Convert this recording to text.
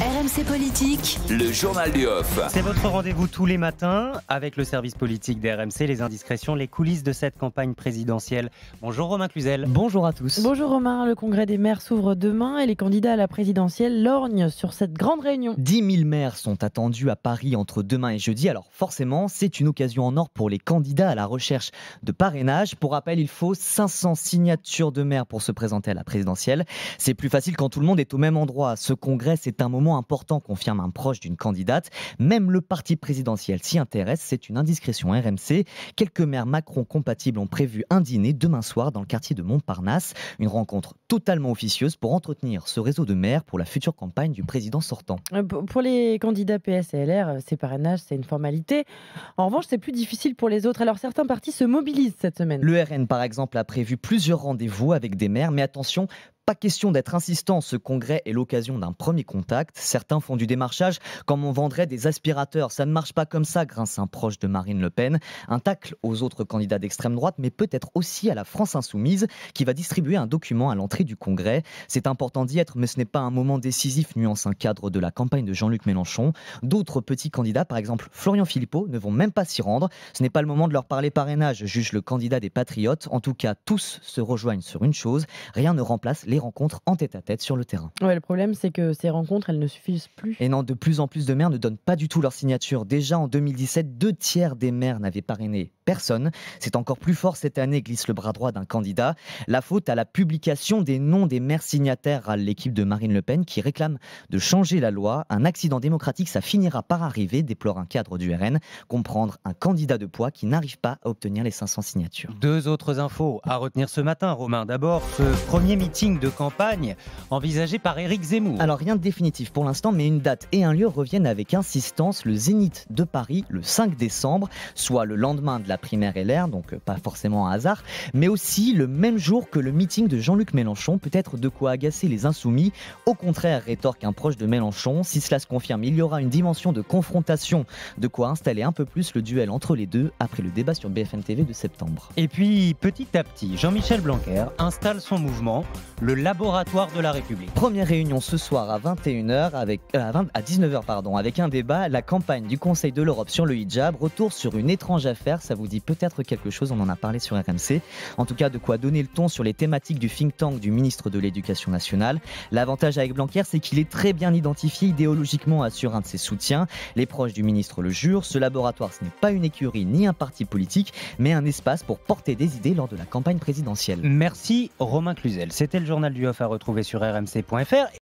RMC Politique, le journal du off. C'est votre rendez-vous tous les matins avec le service politique d'RMC, les indiscrétions, les coulisses de cette campagne présidentielle. Bonjour Romain Cluzel. Bonjour à tous. Bonjour Romain, le congrès des maires s'ouvre demain et les candidats à la présidentielle lorgnent sur cette grande réunion. 10 000 maires sont attendus à Paris entre demain et jeudi. Alors forcément, c'est une occasion en or pour les candidats à la recherche de parrainage. Pour rappel, il faut 500 signatures de maires pour se présenter à la présidentielle. C'est plus facile quand tout le monde est au même endroit. Ce congrès, c'est un moment important, confirme un proche d'une candidate. Même le parti présidentiel s'y intéresse. C'est une indiscrétion RMC. Quelques maires Macron compatibles ont prévu un dîner demain soir dans le quartier de Montparnasse. Une rencontre totalement officieuse pour entretenir ce réseau de maires pour la future campagne du président sortant. Pour les candidats PS et LR, ces parrainages, c'est une formalité. En revanche, c'est plus difficile pour les autres. Alors certains partis se mobilisent cette semaine. Le RN, par exemple, a prévu plusieurs rendez-vous avec des maires, mais attention, pas question d'être insistant, ce congrès est l'occasion d'un premier contact. Certains font du démarchage comme on vendrait des aspirateurs. Ça ne marche pas comme ça, grince un proche de Marine Le Pen. Un tacle aux autres candidats d'extrême droite, mais peut-être aussi à la France Insoumise, qui va distribuer un document à l'entrée du congrès. C'est important d'y être, mais ce n'est pas un moment décisif, nuance un cadre de la campagne de Jean-Luc Mélenchon. D'autres petits candidats, par exemple Florian Philippot, ne vont même pas s'y rendre. Ce n'est pas le moment de leur parler parrainage, juge le candidat des Patriotes. En tout cas, tous se rejoignent sur une chose, rien ne remplace les rencontres en tête-à-tête sur le terrain. Ouais, le problème, c'est que ces rencontres, elles ne suffisent plus. Et non, de plus en plus de maires ne donnent pas du tout leur signature. Déjà en 2017, 2/3 des maires n'avaient parrainé personne. C'est encore plus fort cette année, glisse le bras droit d'un candidat. La faute à la publication des noms des maires signataires, râle l'équipe de Marine Le Pen qui réclame de changer la loi. Un accident démocratique, ça finira par arriver, déplore un cadre du RN. Comprendre un candidat de poids qui n'arrive pas à obtenir les 500 signatures. Deux autres infos à retenir ce matin, Romain. D'abord, ce premier meeting de campagne envisagé par Éric Zemmour. Alors rien de définitif pour l'instant, mais une date et un lieu reviennent avec insistance. Le Zénith de Paris, le 5 décembre, soit le lendemain de la primaire LR, donc pas forcément un hasard, mais aussi le même jour que le meeting de Jean-Luc Mélenchon. Peut-être de quoi agacer les insoumis. Au contraire, rétorque un proche de Mélenchon, si cela se confirme, il y aura une dimension de confrontation, de quoi installer un peu plus le duel entre les deux après le débat sur BFM TV de septembre. Et puis, petit à petit, Jean-Michel Blanquer installe son mouvement, le Laboratoire de la République. Première réunion ce soir à 21h à 19h avec un débat, la campagne du Conseil de l'Europe sur le hijab, retour sur une étrange affaire, ça vous dit peut-être quelque chose, on en a parlé sur RMC. En tout cas, de quoi donner le ton sur les thématiques du think tank du ministre de l'Éducation nationale. L'avantage avec Blanquer, c'est qu'il est très bien identifié idéologiquement, assure un de ses soutiens. Les proches du ministre le jurent, ce laboratoire ce n'est pas une écurie ni un parti politique, mais un espace pour porter des idées lors de la campagne présidentielle. Merci Romain Cluzel. C'était le journal du off à retrouver sur rmc.fr.